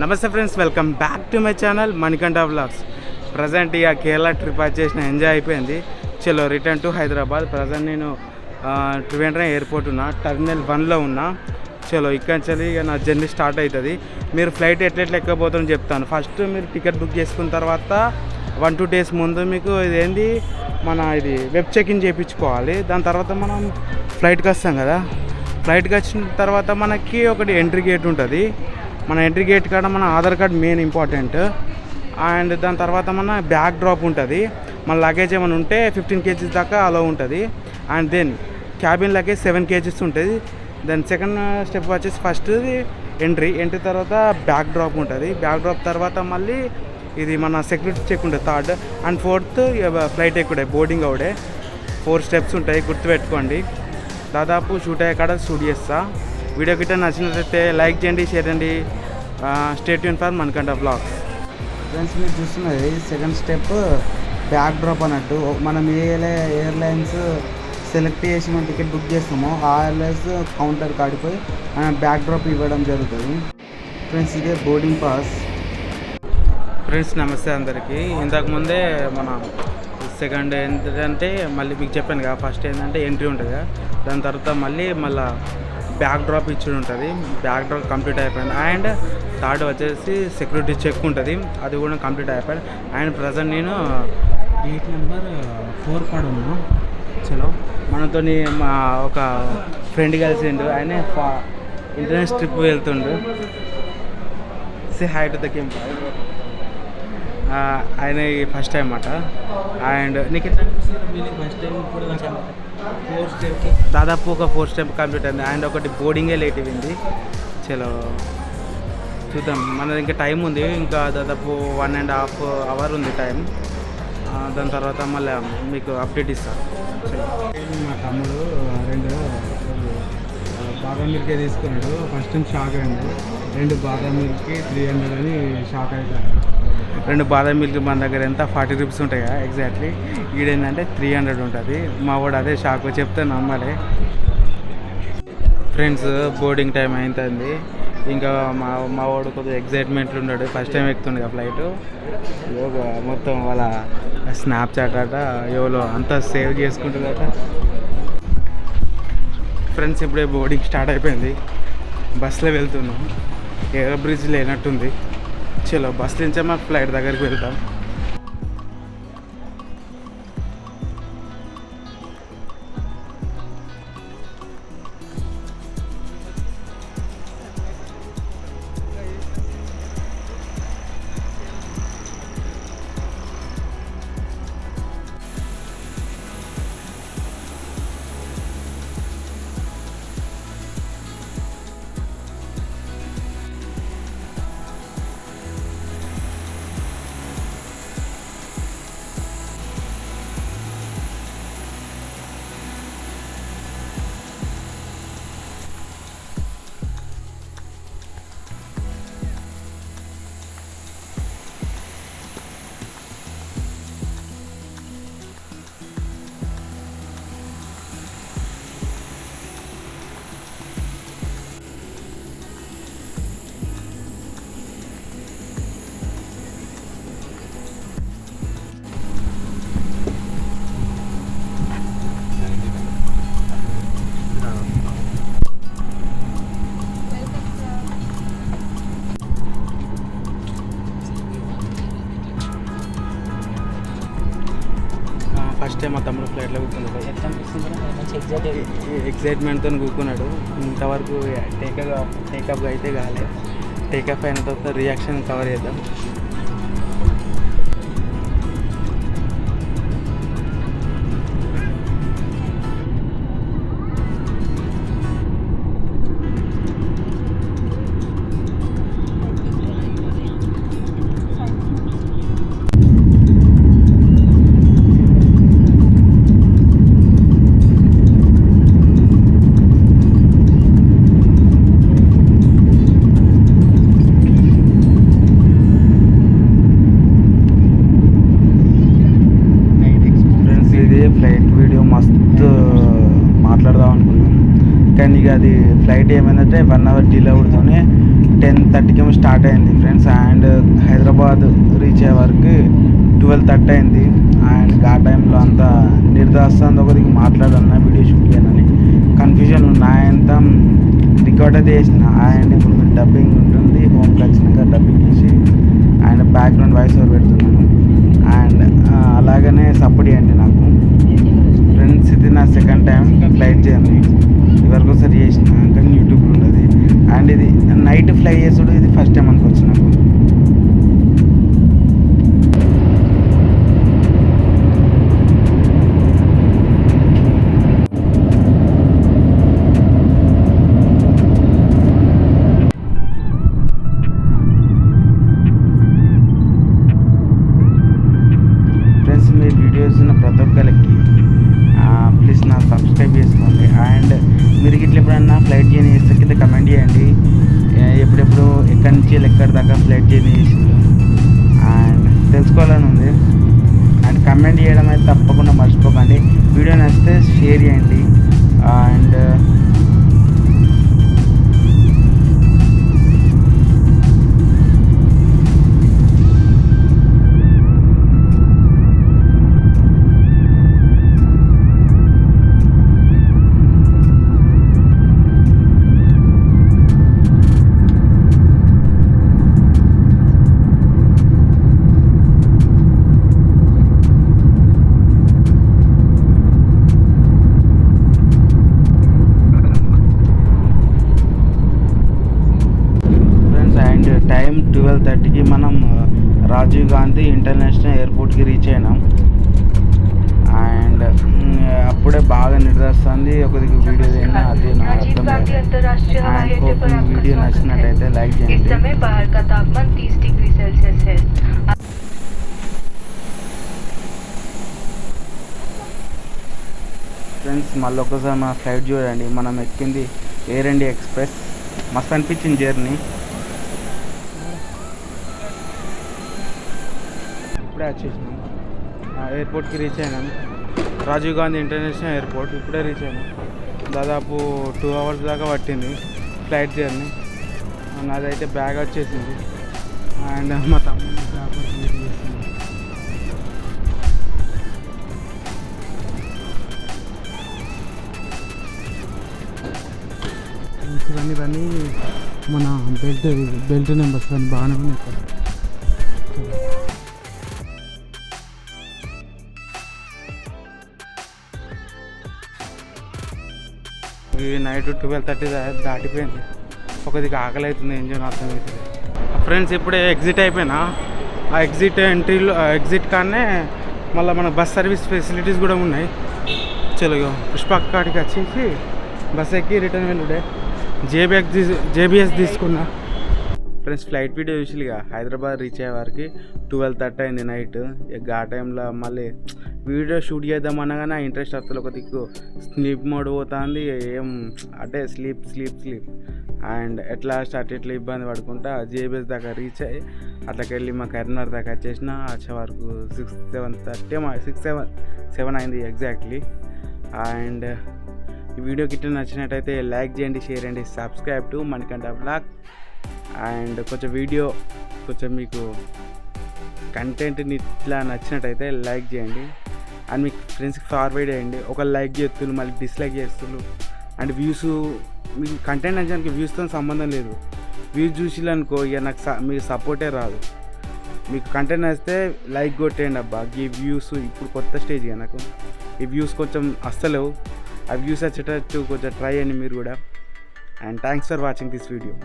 నమస్తే friends, welcome back to my channel Manikanta vlogs. Present ఇక Kerala trip వచ్చేసిన ఎంజాయ్ అయిపోయింది. చలో రిటర్న్ టు హైదరాబాద్. ప్రజెంట్ నేను ట్రివేండ్రం ఎయిర్పోర్ట్ ఉన్నా, టర్మినల్ 1లో ఉన్నా. చలో ఇక్కడ నుంచి ఇక నా జర్నీ స్టార్ట్ అవుతుంది. మీరు ఫ్లైట్ ఎట్లెట్లా ఎక్కబోతుందని చెప్తాను. ఫస్ట్ మీరు టికెట్ బుక్ చేసుకున్న తర్వాత 1-2 days ముందు మీకు ఇది వెబ్ చెక్-ఇన్ చేయించుకోవాలి. దాని తర్వాత మనం ఫ్లైట్కి వస్తాం కదా. ఫ్లైట్కి వచ్చిన తర్వాత మనకి ఒకటి ఎంట్రీ గేట్ ఉంటుంది. మన ఎంట్రీ గేట్ కాడ మన Aadhaar card main important. And దాని తర్వాత మన బ్యాగ్ డ్రాప్ ఉంటుంది. మన లగేజ్ ఏమైనా ఉంటే 15 kgs దాకా అలో ఉంటుంది. And then cabin luggage 7 kgs ఉంటుంది. దెన్ సెకండ్ స్టెప్ వచ్చేసి ఫస్ట్ ఎంట్రీ తర్వాత బ్యాగ్ డ్రాప్ ఉంటుంది. బ్యాగ్ డ్రాప్ తర్వాత మళ్ళీ ఇది మన సెక్యూరిటీ చెక్ ఉంటుంది థర్డ్. అండ్ ఫోర్త్ ఫ్లైట్ ఎక్కుడే, బోర్డింగ్ అవుడే. 4 steps ఉంటాయి, గుర్తుపెట్టుకోండి. దాదాపు షూట్ అయ్యే కాడ షూట్ చేస్తా. వీడియో గిట్ట నచ్చినట్లయితే లైక్ చేయండి, షేర్ చేయండి. Stay tune for Manikanta vlogs. Friends, మీరు చూస్తున్నది సెకండ్ స్టెప్ బ్యాగ్ డ్రాప్ అన్నట్టు. మనం ఏ ఎయిర్లైన్స్ సెలెక్ట్ చేసి మనం టికెట్ బుక్ చేస్తామో ఆ ఎయిర్లైన్స్ కౌంటర్ కాడిపోయి బ్యాగ్ డ్రాప్ ఇవ్వడం జరుగుతుంది. ఫ్రెండ్స్, ఇదే బోర్డింగ్ పాస్. ఫ్రెండ్స్ నమస్తే అందరికీ. ఇంతకుముందే మన సెకండ్ ఏంటంటే మళ్ళీ మీకు చెప్పాను కదా, ఫస్ట్ ఏంటంటే ఎంట్రీ ఉంటుంది కదా, దాని తర్వాత మళ్ళీ బ్యాగ్ డ్రాప్ ఇచ్చుడు ఉంటుంది. బ్యాగ్ డ్రాప్ కంప్లీట్ అయిపోయింది. అండ్ థర్డ్ వచ్చేసి సెక్యూరిటీ చెక్ ఉంటుంది, అది కూడా కంప్లీట్ అయిపోయింది. అండ్ ప్రజెంట్ నేను గేట్ నెంబర్ 4 కాడ ఉన్నాను. చలో మనతో మా ఒక ఫ్రెండ్ కలిసిండు, ఆయన ఇంటర్నేషనల్ ట్రిప్ వెళ్తుండు. సే హై టు ద కెమ్. ఆయన ఫస్ట్ టైం అన్నమాట. అండ్ నీకు ఎట్లా అనిపిస్తుంది ఫస్ట్ టైం? ఇప్పుడు దాదాపు ఒక 4 steps కంప్లీట్ అయింది. అండ్ ఒకటి బోర్డింగే లేట్ అయింది. చలో చూద్దాం, మనది ఇంకా టైం ఉంది. ఇంకా దాదాపు 1.5 hour ఉంది టైం. దాని తర్వాత మళ్ళీ మీకు అప్డేట్ ఇస్తాను. మా తమ్ముడు 2 బాదం మిల్కే తీసుకున్నాడు. ఫస్ట్ టైం షాక్ అయింది. 2 బాదం మిల్క్కి 300 అని షాక్ అవుతాడు. 2 బాదం మిల్క్ మన దగ్గర ఎంత 40 rupees ఉంటాయి కదా ఎగ్జాక్ట్లీ. ఈడేంటంటే 300 ఉంటుంది. మా వాడు అదే షాక్, చెప్తే నమ్మాలి. ఫ్రెండ్స్, బోర్డింగ్ టైం అవుతుంది. ఇంకా మా వాడు కొద్దిగా ఎగ్జైట్మెంట్లు ఉన్నాడు. ఫస్ట్ టైం ఎక్కుతుంది కదా ఫ్లైట్. మొత్తం వాళ్ళ స్నాప్చాట్ అట ఎవరో అంతా సేవ్ చేసుకుంటుందట. ఫ్రెండ్స్, ఇప్పుడే బోర్డింగ్ స్టార్ట్ అయిపోయింది. బస్సులో వెళ్తున్నాం. ఎయిర్ బ్రిడ్జ్ లేనట్టుంది. చలో బస్ నుంచే మా ఫ్లైట్ దగ్గరికి వెళ్తాం. ఫస్ట్ టైం మా తమ్ముడు ఫ్లైట్లో కూర్చున్నాడు. ఎగ్జైట్మెంట్తో కూర్చున్నాడు. ఇంతవరకు టేకప్ అయితే కాలే. టేకప్ అయిన తర్వాత రియాక్షన్ కవర్ చేద్దాం. అండ్ ఇక అది ఫ్లైట్ ఏమైందంటే 1 అవర్ డిలే అవుతూనే 10:30కి స్టార్ట్ అయింది ఫ్రెండ్స్. అండ్ హైదరాబాద్ రీచ్ అయ్యే వరకు 12:30 అయింది. అండ్ ఆ టైంలో అంతా నిర్దాస్తాంది ఒకరికి మాట్లాడాలన్నా వీడియో షూట్ చేయాలని కన్ఫ్యూజన్ ఉన్నాయంతా రికార్డ్ అయితే చేసిన. అండ్ ఇప్పుడు మీరు డబ్బింగ్ ఉంటుంది, హోమ్కి వచ్చినాక డబ్బింగ్ చేసి అండ్ బ్యాక్గ్రౌండ్ వాయిస్ ఓవర్ పెడుతున్నాను. అండ్ అలాగనే సపోర్ట్ చేయండి నాకు ఫ్రెండ్స్. ఇది నా సెకండ్ టైం ఫ్లైట్ జర్నీ. ఇవరకు ఒకసారి చేసిన కానీ యూట్యూబ్లో ఉండదు. అండ్ ఇది నైట్ ఫ్లై చేసుడు ఇది ఫస్ట్ టైం అనుకోవచ్చు నాకు. ఫ్రెండ్స్ మీరు వీడియోస్ ప్రతి ఒక్కరికి ప్లీజ్ నా సబ్స్క్రైబ్ చేసుకోండి. అండ్ మీరు ఇట్లా ఎప్పుడన్నా ఫ్లైట్ జర్నీ చేస్తే కింద కమెంట్ చేయండి ఎప్పుడెప్పుడు ఎక్కడి నుంచి ఎక్కడి దాకా ఫ్లైట్ జర్నీ చేసిండ్రు అండ్ తెలుసుకోవాలని ఉంది. అండ్ కమెంట్ చేయడం అయితే తప్పకుండా మర్చిపోకండి. వీడియో నచ్చితే షేర్ చేయండి. అండ్ టైం 12:30కి మనం రాజీవ్ గాంధీ ఇంటర్నేషనల్ ఎయిర్పోర్ట్కి రీచ్ అయినాం. అండ్ అప్పుడే బాగా నిద్రస్తుంది. ఒకరికి వీడియో తిన్నా అది నాకు అర్థం కాదు. అండ్ హోప్ ఈ వీడియో నచ్చినట్టయితే లైక్ చేయండి. ఫ్రెండ్స్ మళ్ళీ ఒకసారి మన ఫ్లైట్ చూడండి. మనం ఎక్కింది ఎయిర్ ఇండియా ఎక్స్ప్రెస్. మస్తు అనిపించింది జర్నీ. ఇప్పుడే వచ్చేసినాం, ఎయిర్పోర్ట్కి రీచ్ అయినాం. రాజీవ్ గాంధీ ఇంటర్నేషనల్ ఎయిర్పోర్ట్ ఇప్పుడే రీచ్ అయినాం. దాదాపు 2 అవర్స్ దాకా పట్టింది ఫ్లైట్ జర్నీ. నాదైతే బ్యాగ్ వచ్చేసింది. అండ్ మా తమ్ముడు ఇవన్నీ మన బెల్ట్ నెంబర్స్ కానీ బాగానే ఉన్నాయి ఇక్కడ. నైట్ 12:30 దాటిపోయింది. ఒకదికి ఆకలి అవుతుంది, ఎంజాయ్ అర్థమవుతుంది. ఫ్రెండ్స్ ఇప్పుడే ఎగ్జిట్ అయిపోయినా. ఆ ఎగ్జిట్ ఎంట్రీలో ఎగ్జిట్ కానీ మళ్ళీ మన బస్ సర్వీస్ ఫెసిలిటీస్ కూడా ఉన్నాయి. చలో పుష్పక్ కాడికి వచ్చేసి బస్ ఎక్కి రిటర్న్ వెళ్ళుడే. జేబిఎస్ తీసుకున్నా. ఫ్రెండ్స్ ఫ్లైట్ వీడియో చూసిగా హైదరాబాద్ రీచ్ అయ్యే వరకు 12:30 అయింది నైట్. ఇక ఆ టైంలో మళ్ళీ వీడియో షూట్ చేద్దామన్నా కానీ ఆ ఇంట్రెస్ట్ వస్తుంది. ఒక దిక్కు స్లీప్ మోడ్ పోతుంది, ఏం అంటే స్లీప్. అండ్ ఎట్లా ఇబ్బంది పడుకుంటా జేబిఎస్ దాకా రీచ్ అయ్యి అట్లకెళ్ళి మా కరీంనగర్ దాకా వచ్చేసిన. వచ్చే వరకు 7 అయింది ఎగ్జాక్ట్లీ. అండ్ ఈ వీడియో గిట్ట నచ్చినట్టయితే లైక్ చేయండి, షేర్ చేయండి, subscribe to Manikanta vlog. And కొంచెం మీకు కంటెంట్ ఇట్లా నచ్చినట్టయితే లైక్ చేయండి. అండ్ మీకు ఫ్రెండ్స్కి ఫార్వర్డ్ చేయండి. ఒక లైక్ చేస్తున్నారు మళ్ళీ డిస్లైక్ చేస్తున్నారు. అండ్ వ్యూస్ మీకు కంటెంట్ నచ్చడానికి వ్యూస్తో సంబంధం లేదు. వ్యూస్ చూసిలనుకో ఇక నాకు మీకు సపోర్టే రాదు. మీకు కంటెంట్ నచ్చితే లైక్ కొట్టేయండి అబ్బా. ఈ వ్యూస్ ఇప్పుడు కొత్త స్టేజ్ నాకు ఈ వ్యూస్ కొంచెం అస్సలేవు. ఆ వ్యూస్ వచ్చేటట్టు కొంచెం ట్రై చేయండి మీరు కూడా. And thanks for watching this video.